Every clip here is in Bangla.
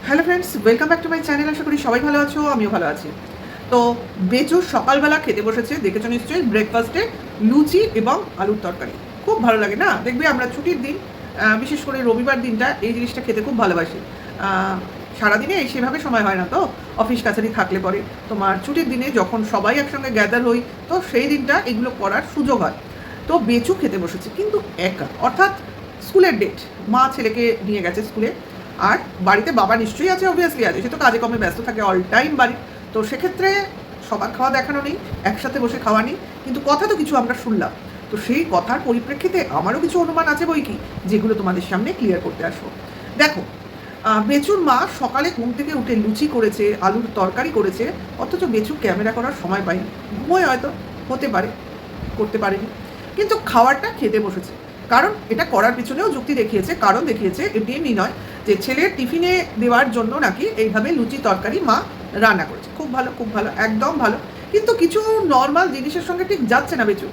Hello friends, welcome back to my channel. আশা করি সবাই ভালো আছো, আমিও ভালো আছি। তো বেচু সকালবেলা খেতে বসেছে, দেখেছো নিশ্চয়ই। ব্রেকফাস্টে লুচি এবং আলুর তরকারি খুব ভালো লাগে না? দেখবে আমরা ছুটির দিন, বিশেষ করে রবিবার দিনটা এই জিনিসটা খেতে খুব ভালোবাসি। সারাদিনে সেভাবে সময় হয় না, তো অফিস কাছারি থাকলে পরে তোমার ছুটির দিনে যখন সবাই একসঙ্গে গ্যাদার হই, তো সেই দিনটা এগুলো করার সুযোগ হয়। তো বেচু খেতে বসেছে কিন্তু একা, অর্থাৎ স্কুলের ডেট, মা ছেলেকে নিয়ে গেছে স্কুলে। আর বাড়িতে বাবা নিশ্চয়ই আছে, অবভিয়াসলি আছে, সে তো কাজে কমে ব্যস্ত থাকে অল টাইম বাড়ি। তো সেক্ষেত্রে সবার খাওয়া দেখানো নেই, একসাথে বসে খাওয়া নেই, কিন্তু কথা তো কিছু আমরা শুনলাম। তো সেই কথার পরিপ্রেক্ষিতে আমারও কিছু অনুমান আছে বই কি, যেগুলো তোমাদের সামনে ক্লিয়ার করতে আসবো। দেখো, বেচুর মা সকালে ঘুম থেকে উঠে লুচি করেছে, আলুর তরকারি করেছে, অথচ বেচু ক্যামেরা করার সময় পায়নি। ঘুমোয় হয়তো, হতে পারে, করতে পারেনি, কিন্তু খাওয়ারটা খেতে বসেছে। কারণ এটা করার পিছনেও যুক্তি দেখিয়েছে, কারণ দেখিয়েছে এটি এমনি নয় যে ছেলের টিফিনে দেওয়ার জন্য নাকি এইভাবে লুচি তরকারি মা রান্না করেছে। খুব ভালো, খুব ভালো, একদম ভালো। কিন্তু কিছু নর্মাল জিনিসের সঙ্গে ঠিক যাচ্ছে না বেচু।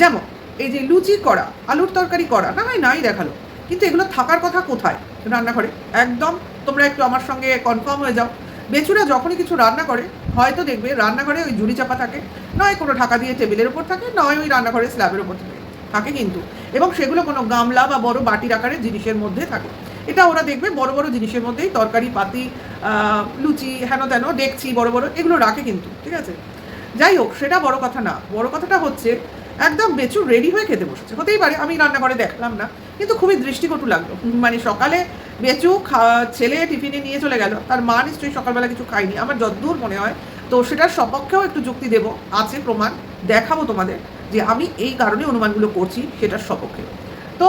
যেমন এই যে লুচি করা, আলুর তরকারি করা, না হয় নাই দেখালো, কিন্তু এগুলো থাকার কথা কোথায়? রান্নাঘরে। একদম, তোমরা একটু আমার সঙ্গে কনফার্ম হয়ে যাও। বেচুরা যখনই কিছু রান্না করে, হয়তো দেখবে রান্নাঘরে ওই ঝুড়ি চাপা থাকে, নয় কোনো ঢাকা দিয়ে টেবিলের ওপর থাকে, নয় ওই রান্নাঘরের স্ল্যাবের ওপর থাকে থাকে কিন্তু। এবং সেগুলো কোনো গামলা বা বড় বাটির আকারের জিনিসের মধ্যে থাকে। এটা ওরা দেখবে বড় বড় জিনিসের মধ্যেই তরকারি পাতি, লুচি, হেন তেন, ডেকচি বড় বড় এগুলো রাখে কিন্তু, ঠিক আছে। যাই হোক, সেটা বড় কথা না। বড় কথাটা হচ্ছে একদম বেচু রেডি হয়ে খেতে বসেছে। হতেই পারে আমি রান্নাঘরে দেখলাম না, কিন্তু খুবই দৃষ্টিকটু লাগলো। মানে সকালে বেচু ছেলে টিফিনে নিয়ে চলে গেল, তার মা নিশ্চয়ই সকালবেলা কিছু খায়নি আমার যতদূর মনে হয়। তো সেটার সপক্ষেও একটু যুক্তি দেবো, আছে প্রমাণ, দেখাবো তোমাদের যে আমি এই কারণে অনুমানগুলো করছি সেটার সপক্ষে। তো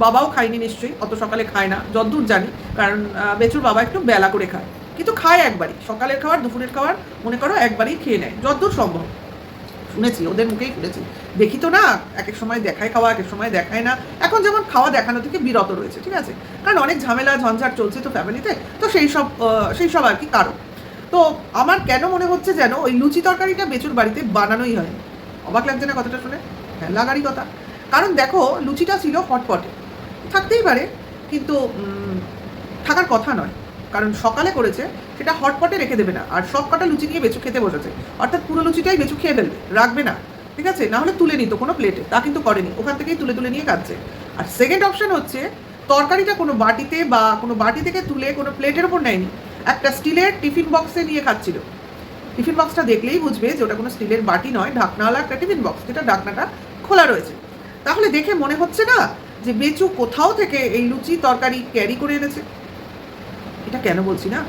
বাবাও খায়নি নিশ্চয়ই, অত সকালে খায় না যতদূর জানি, কারণ বেচুর বাবা একটু বেলা করে খায়, কিন্তু খায় একবারই। সকালের খাবার দুপুরের খাবার মনে করো একবারই খেয়ে নেয় যতদূর সম্ভব, শুনেছি ওদের মুখেই শুনেছি। দেখি তো না, এক এক সময় দেখায় খাওয়া, এক এক সময় দেখায় না। এখন যেমন খাওয়া দেখানো থেকে বিরত রয়েছে, ঠিক আছে, কারণ অনেক ঝামেলা ঝঞ্ঝাট চলছে তো ফ্যামিলিতে। তো সেই সব আর কি কারণ। তো আমার কেন মনে হচ্ছে যেন ওই লুচি তরকারিটা বেচুর বাড়িতে বানানোই হয়নি। অবাক লাগছে না কথাটা শুনে? হ্যাঁ, লাগারই কথা। কারণ দেখো, লুচিটা ছিল হটপটে, থাকতেই পারে, কিন্তু থাকার কথা নয়। কারণ সকালে করেছে, সেটা হটপটে রেখে দেবে না, আর সব কটা লুচি নিয়ে বেচু খেতে বসেছে। অর্থাৎ পুরো লুচিটাই বেচু খেয়ে ফেলবে, রাখবে না, ঠিক আছে, না হলে তুলে নিত কোনো প্লেটে, তা কিন্তু করেনি, ওখান থেকেই তুলে তুলে নিয়ে খাচ্ছে। আর সেকেন্ড অপশন হচ্ছে, তরকারিটা কোনো বাটিতে বা কোনো বাটি থেকে তুলে কোনো প্লেটের ওপর নেয়নি, একটা স্টিলের টিফিন বক্সে নিয়ে খাচ্ছিল। টিফিন বক্সটা দেখলেই বুঝবে যে ওটা কোনো স্টিলের বাটি নয়, ঢাকনাওয়ালা একটা টিফিন বক্স, যেটা ঢাকনাটা খোলা রয়েছে। তাহলে দেখে মনে হচ্ছে না যে বেচু কোথাও থেকে এই লুচি তরকারি ক্যারি করে এনেছে? এটা কেন বলছি না,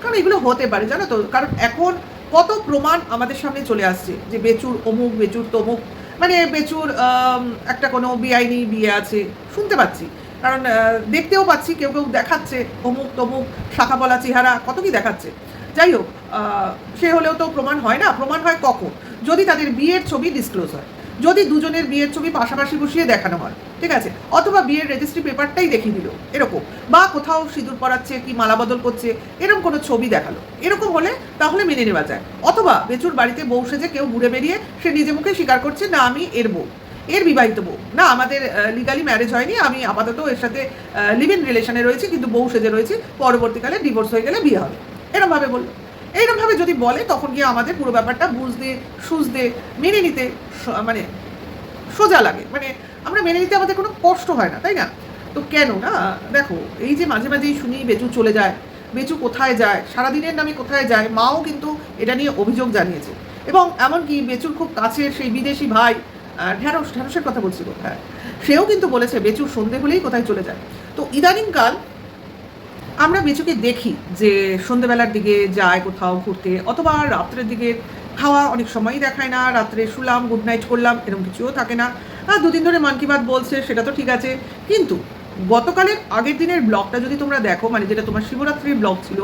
কারণ এগুলো হতে পারে, জানো তো। কারণ এখন কত প্রমাণ আমাদের সামনে চলে আসছে যে বেচুর অমুক, বেচুর তমুক, মানে বেচুর একটা কোনো বেআইনি বিয়ে আছে, শুনতে পাচ্ছি। কারণ দেখতেও পাচ্ছি কেউ কেউ দেখাচ্ছে অমুক তমুক, শাখা বলা চেহারা, কত কি দেখাচ্ছে। যাই হোক, সে হলেও তো প্রমাণ হয় না। প্রমাণ হয় কখন? যদি তাদের বিয়ের ছবি ডিসক্লোজ হয়, যদি দুজনের বিয়ের ছবি পাশাপাশি বসিয়ে দেখানো হয়, ঠিক আছে, অথবা বিয়ের রেজিস্ট্রি পেপারটাই দেখিয়ে দিল এরকম, বা কোথাও সিঁদুর পরাচ্ছে কি মালা বদল করছে এরকম কোনো ছবি দেখালো, এরকম হলে তাহলে মেনে নেওয়া যায়। অথবা বেচুর বাড়িতে বউ সেজে কেউ ঘুরে বেরিয়ে সে নিজে মুখে স্বীকার করছে, না আমি এর বউ, এর বিবাহিত বউ, না আমাদের লিগালি ম্যারেজ হয়নি, আমি আপাতত এর সাথে লিভ ইন রিলেশনে রয়েছি, কিন্তু বউ সেজে রয়েছি, পরবর্তীকালে ডিভোর্স হয়ে গেলে বিয়ে হবে, এরমভাবে বললো। এইরকমভাবে যদি বলে, তখন গিয়ে আমাদের পুরো ব্যাপারটা বুঝতে সুঝতে মেনে নিতে মানে সোজা লাগে, মানে আমরা মেনে নিতে আমাদের কোনো কষ্ট হয় না, তাই না? তো কেন না? দেখো, এই যে মাঝে মাঝেই শুনি বেচু চলে যায়, বেচু কোথায় যায়, সারাদিনের নামে কোথায় যায়, মাও কিন্তু এটা নিয়ে অভিযোগ জানিয়েছে। এবং এমনকি বেচুর খুব কাছের সেই বিদেশি ভাই, ঢ্যাঁড়সের কথা বলছিল, হ্যাঁ, সেও কিন্তু বলেছে বেচুর সন্ধে হলেই কোথায় চলে যায়। তো ইদানিংকাল আমরা বেচুকে দেখি যে সন্ধেবেলার দিকে যায় কোথাও ঘুরতে, অথবা রাত্রের দিকে খাওয়া অনেক সময়ই দেখায় না, রাত্রে শুলাম, গুড নাইট করলাম, এরকম কিছুও থাকে না। দুদিন ধরে মন কি বাত বলছে, সেটা তো ঠিক আছে, কিন্তু গতকালের আগের দিনের ব্লগটা যদি তোমরা দেখো, মানে যেটা তোমার শিবরাত্রির ব্লগ ছিল,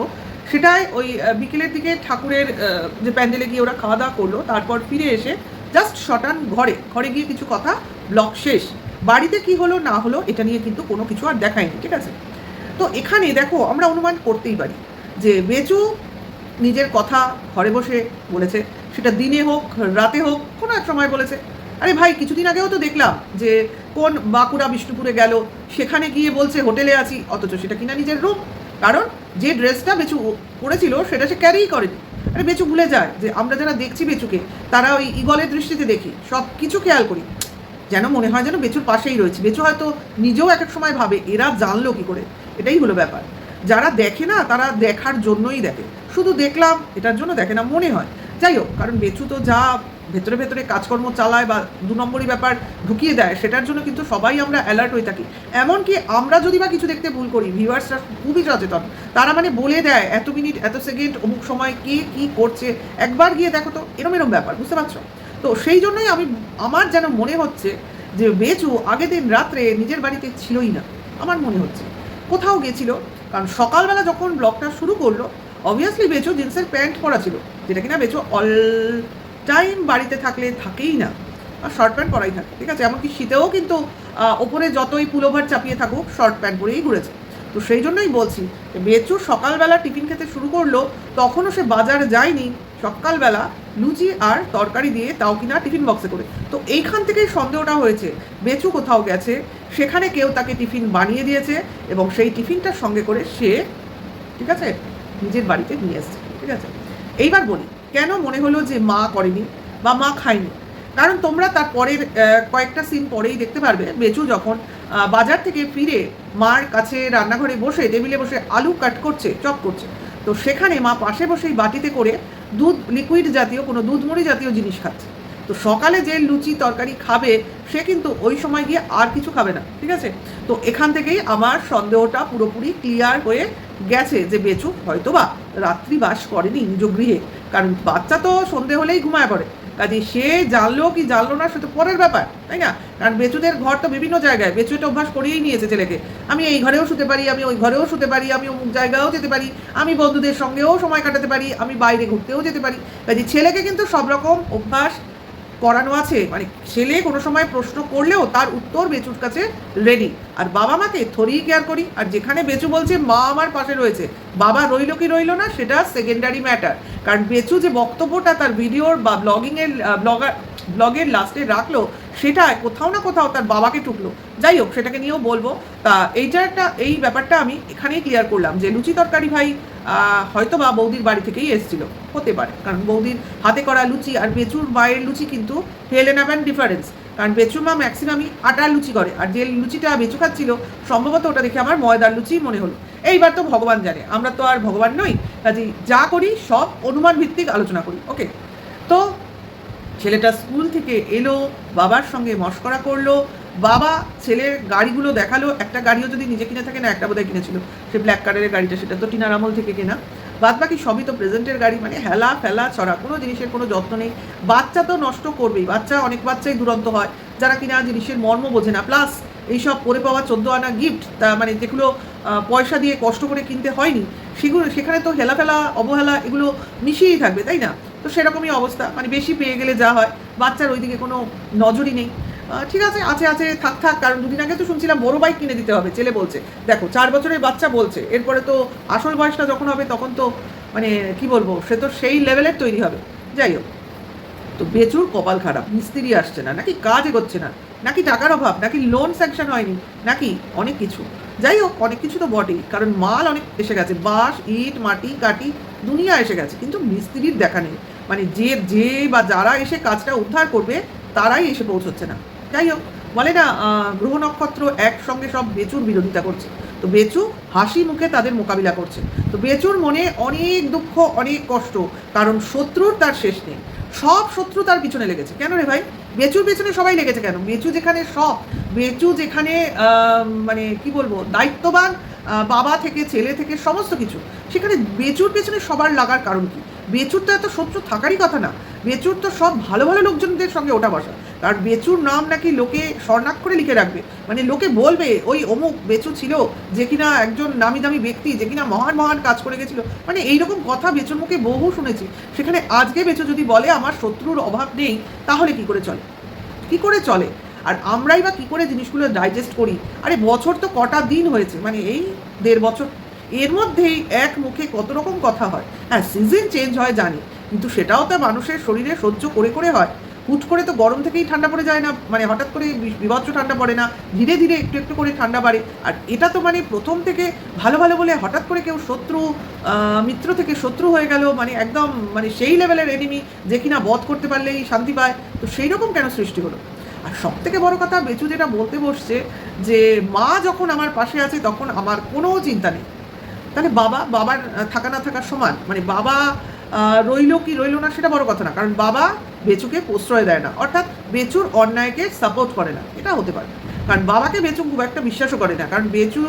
সেটাই ওই বিকেলের দিকে ঠাকুরের যে প্যান্ডেলে গিয়ে ওরা খাওয়া দাওয়া করলো, তারপর ফিরে এসে জাস্ট শটান ঘরে ঘরে গিয়ে কিছু কথা, ব্লগ শেষ। বাড়িতে কি হলো না হলো এটা নিয়ে কিন্তু কোনো কিছু আর দেখায়নি, ঠিক আছে। তো এখানে দেখো, আমরা অনুমান করতেই পারি যে বেচু নিজের কথা ঘরে বসে বলেছে, সেটা দিনে হোক রাতে হোক, কোনো এক সময় বলেছে। আরে ভাই, কিছুদিন আগেও তো দেখলাম যে কোন বাঁকুড়া বিষ্ণুপুরে গেল, সেখানে গিয়ে বলছে হোটেলে আছি, অথচ সেটা কিনা নিজের রুম। কারণ যে ড্রেসটা বেচু পরেছিল সেটা সে ক্যারিই করেনি। আরে বেচু ভুলে যায় যে আমরা যারা দেখছি বেচুকে তারা ওই ইগলের দৃষ্টিতে দেখি, সব কিছু খেয়াল করি, যেন মনে হয় যেন বেচুর পাশেই রয়েছে। বেচু হয়তো নিজেও এক এক সময় ভাবে এরা জানলো কী করে। এটাই হলো ব্যাপার। যারা দেখে না তারা দেখার জন্যই দেখে, শুধু দেখলাম এটার জন্য দেখে না মনে হয়। যাই হোক, কারণ বেচু তো যা ভেতরে ভেতরে কাজকর্ম চালায় বা 2 নম্বরই ব্যাপার ঢুকিয়ে দেয়, সেটার জন্য কিন্তু সবাই আমরা অ্যালার্ট হয়ে থাকি। এমনকি আমরা যদি বা কিছু দেখতে ভুল করি, ভিউয়ার্সরা খুবই সচেতন, তারা মানে বলে দেয় এত মিনিট এত সেকেন্ড অমুক সময় কে কী করছে, একবার গিয়ে দেখো তো, এরম ব্যাপার, বুঝতে পারছো? তো সেই জন্যই আমার যেন মনে হচ্ছে যে বেচু আগের দিন রাত্রে নিজের বাড়িতে ছিলই না, আমার মনে হচ্ছে কোথাও গেছিল। কারণ সকালবেলা যখন ব্লগটা শুরু করলো, অবভিয়াসলি বেচু জিন্সের প্যান্ট পরা ছিল, যেটা কিনা বেচু অল টাইম বাড়িতে থাকলে থাকেই না, আর শর্ট প্যান্ট পরাই থাকে, ঠিক আছে? এমনকি শীতেও কিন্তু ওপরে যতই পুলোভার চাপিয়ে থাকুক শর্ট প্যান্ট পরেই ঘুরেছে। তো সেই জন্যই বলছি বেচু সকালবেলা টিফিন খেতে শুরু করলো, তখনও সে বাজার যায়নি, সকালবেলা লুচি আর তরকারি দিয়ে, তাও কিনা টিফিন বক্সে করে। তো এইখান থেকেই সন্দেহটা হয়েছে বেচু কোথাও গেছে, সেখানে কেউ তাকে টিফিন বানিয়ে দিয়েছে এবং সেই টিফিনটার সঙ্গে করে সে, ঠিক আছে, নিজের বাড়িতে নিয়ে এসছে, ঠিক আছে? এইবার বলি কেন মনে হলো যে মা করেনি বা মা খায়নি। কারণ তোমরা তার পরের কয়েকটা সিন পরেই দেখতে পারবে বেচু যখন বাজার থেকে ফিরে মার কাছে রান্নাঘরে বসে টেবিলে বসে আলু কাট করছে, চপ করছে, তো সেখানে মা পাশে বসেই বাটিতে করে দুধ, লিকুইড জাতীয় কোনো দুধমুড়ি জাতীয় জিনিস খাচ্ছে। তো সকালে যে লুচি তরকারি খাবে সে কিন্তু ওই সময় গিয়ে আর কিছু খাবে না, ঠিক আছে? তো এখান থেকেই আমার সন্দেহটা পুরোপুরি ক্লিয়ার হয়ে গেছে যে বেচু হয়তোবা রাত্রিবাস করেনি নিজ গৃহে। কারণ বাচ্চা তো সন্ধে হলেই ঘুমায় পড়ে, কাজে সে জানলো কি জানলো না সে তো পরের ব্যাপার, তাই না? কারণ বেচুদের ঘর তো বিভিন্ন জায়গায়, বেচু এটা অভ্যাস করিয়েই নিয়েছে ছেলেকে, আমি এই ঘরেও শুতে পারি, আমি ওই ঘরেও শুতে পারি, আমি অমুক জায়গায়ও যেতে পারি, আমি বন্ধুদের সঙ্গেও সময় কাটাতে পারি, আমি বাইরে ঘুরতেও যেতে পারি। কাজে ছেলেকে কিন্তু সব রকম অভ্যাস করানো আছে, মানে ছেলে কোনো সময় প্রশ্ন করলেও তার উত্তর বেচুর কাছে রেডি। আর বাবা মাকে থরিই কেয়ার করি। আর যেখানে বেচু বলছে মা আমার পাশে রয়েছে, বাবা রইল কি রইল না সেটা সেকেন্ডারি ম্যাটার। কারণ বেচু যে বক্তব্যটা তার ভিডিওর বা ব্লগের লাস্টে রাখলো, সেটা কোথাও না কোথাও তার বাবাকে টুকলো। যাই হোক, সেটাকে নিয়েও বলবো। তা এই ব্যাপারটা আমি এখানেই ক্লিয়ার করলাম যে লুচি তরকারি ভাই হয়তো বা বৌদির বাড়ি থেকেই এসেছিল, হতে পারে। কারণ বৌদির হাতে করা লুচি আর বেচুর মায়ের লুচি কিন্তু হেলেন অ্যান্ড ডিফারেন্স। কারণ বেচুর মা ম্যাক্সিমামই আটার লুচি করে, আর যে লুচিটা বেচু খাচ্ছিল সম্ভবত ওটা দেখে আমার ময়দার লুচি মনে হলো। এইবার তো ভগবান জানে, আমরা তো আর ভগবান নই, কাজেই যা করি সব অনুমান ভিত্তিক আলোচনা করি। ওকে, তো ছেলেটা স্কুল থেকে এলো, বাবার সঙ্গে মশকরা করলো, বাবা ছেলের গাড়িগুলো দেখালো। একটা গাড়িও যদি নিজে কিনে থাকে না, একটা বোধহয় কিনেছিল, সে ব্ল্যাক কালারের গাড়িটা, সেটা তো টিনার আমল থেকে কেনা। বাদ বাকি সবই তো প্রেজেন্টের গাড়ি, মানে হেলা ফেলা ছড়া, কোনো জিনিসের কোনো যত্ন নেই। বাচ্চা তো নষ্ট করবেই, অনেক বাচ্চাই দুরন্ত হয় যারা কিনা জিনিসের মর্ম বোঝে না। প্লাস এইসব করে পাওয়া 14 আনা গিফট, তা মানে যেগুলো পয়সা দিয়ে কষ্ট করে কিনতে হয়নি, সেখানে তো হেলাফেলা অবহেলা এগুলো মিশিয়েই থাকবে, তাই না? তো সেরকমই অবস্থা, মানে বেশি পেয়ে গেলে যা হয়, বাচ্চার ওইদিকে কোনো নজরই নেই। ঠিক আছে, আছে থাক। কারণ দুদিন আগে তো শুনছিলাম বড় বাইক কিনে দিতে হবে, ছেলে বলছে। দেখো, 4 বছরের বাচ্চা বলছে, এরপরে তো আসল বয়সটা যখন হবে তখন তো মানে কি বলবো, সে তো সেই লেভেলের তৈরি হবে। যাই হোক, তো বেচুর কপাল খারাপ, মিস্ত্রি আসছে না, নাকি কাজ এগোচ্ছে না, নাকি টাকার অভাব, নাকি লোন স্যাংশন হয়নি, নাকি অনেক কিছু। যাই হোক, অনেক কিছু তো বটেই, কারণ মাল অনেক এসে গেছে, বাঁশ, ইট, মাটি, কাঠি দুনিয়া এসে গেছে, কিন্তু মিস্ত্রির দেখা নেই। মানে যে বা যারা এসে কাজটা উদ্ধার করবে তারাই এসে পৌঁছচ্ছে না। যাই হোক, বলে না গ্রহ নক্ষত্র একসঙ্গে সব বেচুর বিরোধিতা করছে, তো বেচু হাসি মুখে তাদের মোকাবিলা করছে। তো বেচুর মনে অনেক দুঃখ, অনেক কষ্ট, কারণ শত্রুর তার শেষ নেই, সব শত্রু তার পিছনে লেগেছে। কেন রে ভাই, বেচুর পেছনে সবাই লেগেছে কেন? বেচু যেখানে বেচু যেখানে মানে কি বলবো, দায়িত্ববান, বাবা থেকে ছেলে থেকে সমস্ত কিছু, সেখানে বেচুর পেছনে সবার লাগার কারণ কি? বেচুর তো এত শত্রু থাকারই কথা না, বেচুর তো সব ভালো ভালো লোকজনদের সঙ্গে ওঠা বসা। কারণ বেচুর নাম নাকি লোকে স্বর্ণাক্ষরে লিখে রাখবে, মানে লোকে বলবে ওই অমুক বেচু ছিল, যে কিনা একজন নামি দামি ব্যক্তি, যে কিনা মহান কাজ করে গেছিল। মানে এইরকম কথা বেচুর মুখে বহু শুনেছি। সেখানে আজকে বেচু যদি বলে আমার শত্রুর অভাব নেই, তাহলে কি করে চলে? আর আমরাই বা কী করে জিনিসগুলো ডাইজেস্ট করি? আরে বছর তো কটা দিন হয়েছে, মানে এই 1.5 বছর, এর মধ্যেই এক মুখে কত রকম কথা হয়। হ্যাঁ, সিজন চেঞ্জ হয় জানি, কিন্তু সেটাও তো মানুষের শরীরে সহ্য করে হয়। হুট করে তো গরম থেকেই ঠান্ডা পড়ে যায় না, মানে হঠাৎ করে বিভৎস ঠান্ডা পড়ে না, ধীরে ধীরে একটু একটু করে ঠান্ডা বাড়ে। আর এটা তো মানে প্রথম থেকে ভালো ভালো বলে হঠাৎ করে কেউ শত্রু, মিত্র থেকে শত্রু হয়ে গেল, মানে একদম মানে সেই লেভেলের এনিমি যে কিনা বধ করতে পারলেই শান্তি পায়, তো সেই রকম কেন সৃষ্টি হলো? আর সব থেকে বড় কথা, বেচু যেটা বলতে বসছে যে মা যখন আমার পাশে আছে তখন আমার কোনো চিন্তা নেই, তাহলে বাবার থাকা না থাকার সমান, মানে বাবা রইল কি রইল না সেটা বড় কথা না, কারণ বাবা বেচুকে প্রশ্রয় দেয় না, অর্থাৎ বেচুর অন্যায়কে সাপোর্ট করে না, এটা হতে পারে। কারণ বাবাকে বেচু খুব একটা বিশ্বাসও করে না, কারণ বেচু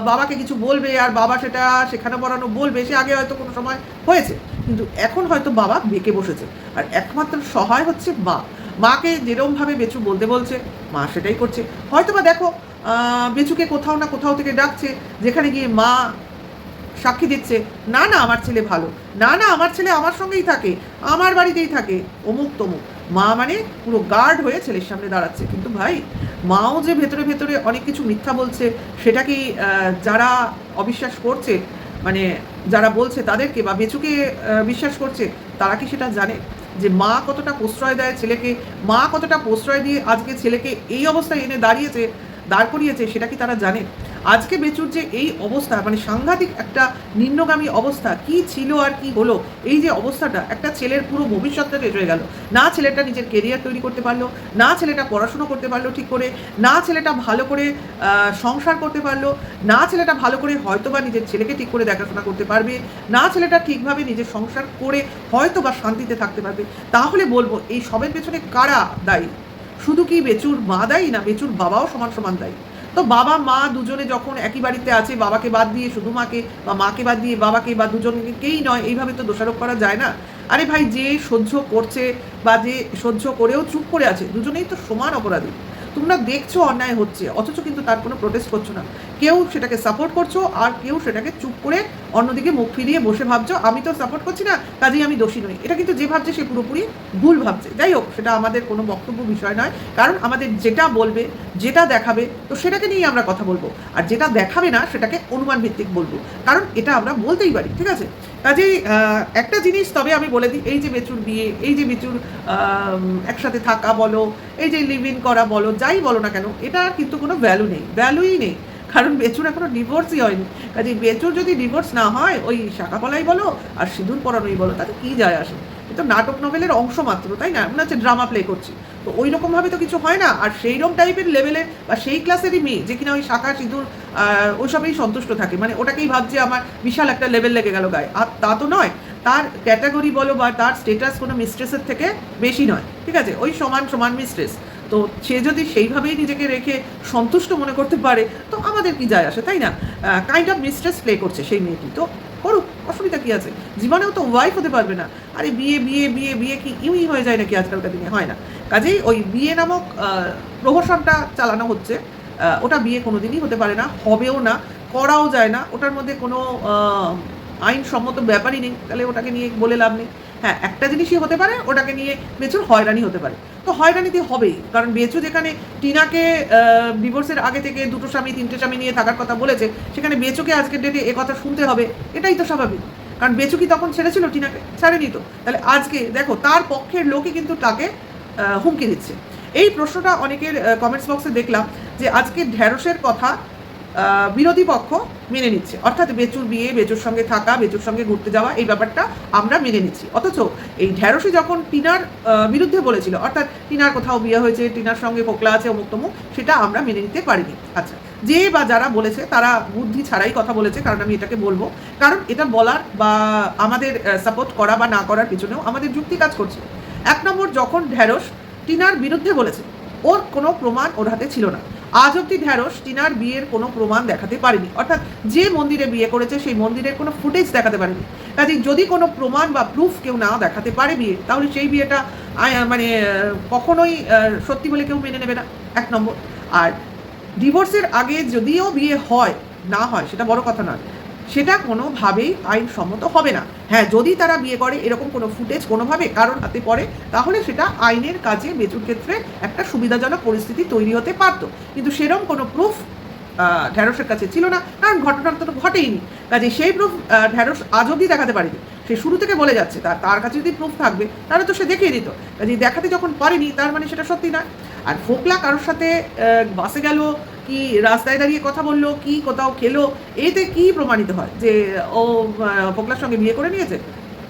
বাবাকে কিছু বলবে আর বাবা সেটা শেখানো পড়ানো বলবে, সে আগে হয়তো কোনো সময় হয়েছে, কিন্তু এখন হয়তো বাবা বেঁকে বসেছে। আর একমাত্র সহায় হচ্ছে মা, মাকে যেরকমভাবে বেচু বলতে বলছে মা সেটাই করছে। হয়তো বা দেখো বেচুকে কোথাও না কোথাও থেকে ডাকছে, যেখানে গিয়ে মা সাক্ষী দিচ্ছে, না না আমার ছেলে ভালো, না না আমার ছেলে আমার সঙ্গেই থাকে, আমার বাড়িতেই থাকে, অমুক তমুক। মা মানে পুরো গার্ড হয়ে ছেলের সামনে দাঁড়াচ্ছে। কিন্তু ভাই, মাও যে ভেতরে ভেতরে অনেক কিছু মিথ্যা বলছে, সেটা কি যারা অবিশ্বাস করছে, মানে যারা বলছে তাদেরকে বা বেচুকে বিশ্বাস করছে, তারা কি সেটা জানে যে মা কতটা প্রশ্রয় দেয় ছেলেকে, মা কতটা প্রশ্রয় দিয়ে আজকে ছেলেকে এই অবস্থায় এনে দাঁড় করিয়েছে, সেটা কি তারা জানে? আজকে বেচুর যে এই অবস্থা, মানে সাংঘাতিক একটা নিম্নগামী অবস্থা, কি ছিল আর কি হলো, এই যে অবস্থাটা, একটা ছেলের পুরো ভবিষ্যৎটা শেষ হয়ে গেল। না ছেলেটা নিজের কেরিয়ার তৈরি করতে পারলো, না ছেলেটা পড়াশুনো করতে পারলো ঠিক করে, না ছেলেটা ভালো করে সংসার করতে পারলো, না ছেলেটা ভালো করে হয়তো বা নিজের ছেলেকে ঠিক করে দেখাশোনা করতে পারবে, না ছেলেটা ঠিকভাবে নিজের সংসার করে হয়তো বা শান্তিতে থাকতে পারবে। তাহলে বলবো এই সবের পেছনে কারা দায়ী? শুধু কি বেচুর মা দায়ী, না বেচুর বাবাও সমান সমান দায়ী? তো বাবা মা দুজনে যখন একই বাড়িতে আছে, বাবাকে বাদ দিয়ে শুধু মাকে, বা মাকে বাদ দিয়ে বাবাকে, বা দুজনকেই নয়, এইভাবে তো দোষারোপ করা যায় না। আরে ভাই, যে সহ্য করছে বা যে সহ্য করেও চুপ করে আছে, দুজনেই তো সমান অপরাধী। তোমরা দেখছো অন্যায় হচ্ছে, অথচ কিন্তু তার কোনো প্রোটেস্ট করছো না, কেউ সেটাকে সাপোর্ট করছো, আর কেউ সেটাকে চুপ করে অন্যদিকে মুখ ফিরিয়ে বসে ভাবছো আমি তো সাপোর্ট করছি না, কাজেই আমি দোষী নই। এটা কিন্তু যে ভাবছে সে পুরোপুরি ভুল ভাবছে। যাই হোক, সেটা আমাদের কোনো বক্তব্য বিষয় নয়, কারণ আমাদের যেটা বলবে, যেটা দেখাবে, তো সেটাকে নিয়েই আমরা কথা বলবো, আর যেটা দেখাবে না সেটাকে অনুমান ভিত্তিক বলবো, কারণ এটা আমরা বলতেই পারি, ঠিক আছে? কাজেই একটা জিনিস তবে আমি বলে দিই, এই যে বেচুর বিয়ে, এই যে বেচুর একসাথে থাকা বলো, এই যে লিভ ইন করা বলো, যাই বলো না কেন, এটা কিন্তু কোনো ভ্যালুই নেই, কারণ বেচুর এখনো ডিভোর্সই হয়নি। কাজে বেচুর যদি ডিভোর্স না হয়, ওই শাঁখাপলাই বলো আর সিঁদুর পরানোই বলো, তাতে কী যায় আসে? তো নাটক নভেলের অংশ মাত্র, তাই না? মনে হচ্ছে ড্রামা প্লে করছি, তো ওই রকমভাবে তো কিছু হয় না। আর সেই রকম টাইপের লেভেলের বা সেই ক্লাসেরই মেয়ে যে কিনা ওই শাঁখা সিঁদুর ওইসবেই সন্তুষ্ট থাকে, মানে ওটাকেই ভাবছে আমার বিশাল একটা লেভেল লেগে গেল গায়ে, আর তা তো নয়। তার ক্যাটাগরি বলো বা তার স্টেটাস কোনো মিস্ট্রেসের থেকে বেশি নয়, ঠিক আছে? ওই সমান সমান মিস্ট্রেস। তো সে যদি সেইভাবেই নিজেকে রেখে সন্তুষ্ট মনে করতে পারে, তো আমাদের কি যায় আসে, তাই না? কাইন্ড অফ মিস্ট্রেস প্লে করছে সেই মেয়েটি, তো করুক, অসুবিধা কী আছে? জীবনেও তো ওয়াইফ হতে পারবে না। আরে বিয়ে বিয়ে বিয়ে বিয়ে কি ইউই হয়ে যায় নাকি আজকালকার দিনে? হয় না। কাজেই ওই বিয়ে নামক প্রহসনটা চালানো হচ্ছে, ওটা বিয়ে কোনো দিনই হতে পারে না, হবেও না, করাও যায় না, ওটার মধ্যে কোনো আইনসম্মত ব্যাপারই নেই, তাহলে ওটাকে নিয়ে বলে লাভ নেই। হ্যাঁ, একটা জিনিসই হতে পারে, ওটাকে নিয়ে বেচুর হয়রানি হতে পারে, তো হয়রানিতে হবেই, কারণ বেচু যেখানে টিনাকে ডিভোর্সের আগে থেকে 2টো স্বামী 3টে স্বামী নিয়ে থাকার কথা বলেছে, সেখানে বেচুকে আজকের ডেটে কথা শুনতে হবে, এটাই তো স্বাভাবিক। কারণ বেচু কি তখন ছেড়েছিল টিনাকে? ছাড়েনি তো। তাহলে আজকে দেখো তার পক্ষের লোকই কিন্তু তাকে হুমকি দিচ্ছে। এই প্রশ্নটা অনেকের কমেন্টস বক্সে দেখলাম যে আজকে ঢ্যাঁড়সের কথা বিরোধী পক্ষ মেনে নিচ্ছে, অর্থাৎ বেচুর বিয়ে, বেচুর সঙ্গে থাকা, বেচুর সঙ্গে ঘুরতে যাওয়া, এই ব্যাপারটা আমরা মেনে নিচ্ছি, অথচ এই ঢ্যাঁড়সই যখন টিনার বিরুদ্ধে বলেছিল, অর্থাৎ টিনার কোথাও বিয়ে হয়েছে, টিনার সঙ্গে ফোকলা আছে, অমুক তমুক, সেটা আমরা মেনে নিতে পারিনি। আচ্ছা, যে বা যারা বলেছে তারা বুদ্ধি ছাড়াই কথা বলেছে, কারণ আমি এটাকে বলবো, কারণ এটা বলার বা আমাদের সাপোর্ট করা বা না করার পিছনেও আমাদের যুক্তি কাজ করছে। 1 নম্বর, যখন ঢ্যাঁড়স টিনার বিরুদ্ধে বলেছে, ওর কোনো প্রমাণ ওর হাতে ছিল না। আজ অব্দি ঢ্যাঁড়স টিনার বিয়ের কোনো প্রমাণ দেখাতে পারেনি, অর্থাৎ যে মন্দিরে বিয়ে করেছে সেই মন্দিরের কোনো ফুটেজ দেখাতে পারেনি। কাজে যদি কোনো প্রমাণ বা প্রুফ কেউ না দেখাতে পারে বিয়ে, তাহলে সেই বিয়েটা মানে কখনোই সত্যি বলে কেউ মেনে নেবে না, 1 নম্বর। আর ডিভোর্সের আগে যদিও বিয়ে হয় না হয় সেটা বড় কথা নয়, সেটা কোনোভাবেই আইনসম্মত হবে না। হ্যাঁ, যদি তারা বিয়ে করে এরকম কোনো ফুটেজ কোনোভাবে কারোর হাতে পড়ে, তাহলে সেটা আইনের কাজে বেচুর ক্ষেত্রে একটা সুবিধাজনক পরিস্থিতি তৈরি হতে পারত, কিন্তু সেরকম কোনো প্রুফ ঢ্যাঁড়সের কাছে ছিল না, কারণ ঘটনাটা তো ঘটেইনি। কাজে সেই প্রুফ ঢ্যাঁড়স আজ অবধি দেখাতে পারেনি। সে শুরু থেকে বলে যাচ্ছে, তার কাছে যদি প্রুফ থাকবে তাহলে তো সে দেখিয়ে দিত। কাজে দেখাতে যখন পারেনি তার মানে সেটা সত্যি নয়। আর ফোকলা কারোর সাথে বাসে গেল কি রাস্তায় দাঁড়িয়ে কথা বললো কি কোথাও খেলো, এতে কি প্রমাণিত হয় যে ও ফোকলার সঙ্গে বিয়ে করে নিয়েছে?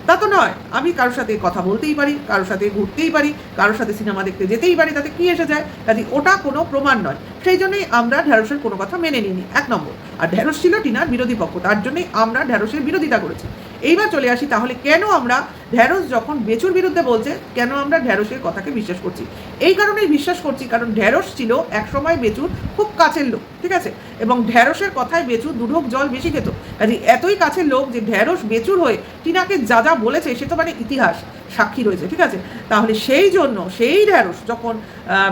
তা তো নয়। আমি কারোর সাথে কথা বলতেই পারি, কারোর সাথে ঘুরতেই পারি, কারোর সাথে সিনেমা দেখতে যেতেই পারি, তাতে কি এসে যায়? কাজে ওটা কোনো প্রমাণ নয়। সেই জন্যই আমরা ঢ্যাঁড়সের কোনো কথা মেনে নিইনি, 1 নম্বর। আর ঢ্যাঁড়স ছিল টিনার বিরোধী পক্ষ, তার জন্যই আমরা ঢ্যাঁড়সের বিরোধিতা করেছি। এইবার চলে আসি তাহলে কেন আমরা ঢ্যাঁড়স যখন বেচুর বিরুদ্ধে বলছে কেন আমরা ঢ্যাঁড়সের কথাকে বিশ্বাস করছি? এই কারণেই বিশ্বাস করছি কারণ ঢ্যাঁড়স ছিল একসময় বেচুর খুব কাছের লোক, ঠিক আছে? এবং ঢ্যাঁড়সের কথায় বেচু দুঢোক জল বেশি খেত। কাজে এতই কাছের লোক যে ঢ্যাঁড়স বেচুর হয়ে টিনাকে যা যা বলেছে সে তো মানে ইতিহাস সাক্ষী রয়েছে, ঠিক আছে? তাহলে সেই জন্য সেই ঢ্যাঁড়স যখন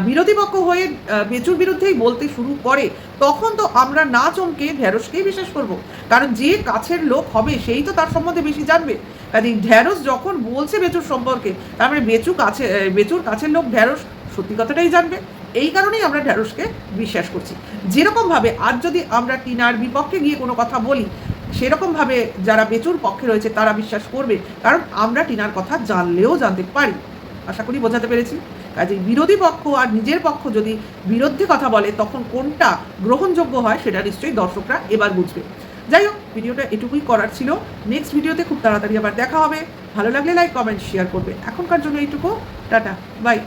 বিরোধী পক্ষ হয়ে বেচুর বিরুদ্ধেই বলতে শুরু করে তখন তো আমরা না চমকে ঢ্যাঁড়সকেই বিশ্বাস করব, কারণ যে কাছের লোক হবে সেই তো তার সম্বন্ধে বেশি জানবে। কাজে ঢ্যাঁড়স যখন বলছে বেচুর সম্পর্কে তার মানে বেচুর কাছের লোক ঢ্যাঁড়স সত্যি কথাটাই জানবে। এই কারণেই আমরা ঢ্যাঁড়সকে বিশ্বাস করছি। যেরকমভাবে আজ যদি আমরা টিনার বিপক্ষে গিয়ে কোনো কথা বলি সেরকমভাবে যারা বেচুর পক্ষে রয়েছে তারা বিশ্বাস করবে, কারণ আমরা টিনার কথা জানলেও জানতে পারি। আশা করি বোঝাতে পেরেছি। কাজে বিরোধী পক্ষ আর নিজের পক্ষ যদি বিরুদ্ধে কথা বলে তখন কোনটা গ্রহণযোগ্য হয় সেটা নিশ্চয়ই দর্শকরা এবার বুঝবে। যাই হোক, ভিডিওটা এটুকুই করার ছিল। নেক্সট ভিডিওতে খুব তাড়াতাড়ি আবার দেখা হবে। ভালো লাগলে লাইক কমেন্ট শেয়ার করবে। এখনকার জন্য এইটুকু, টাটা, বাই।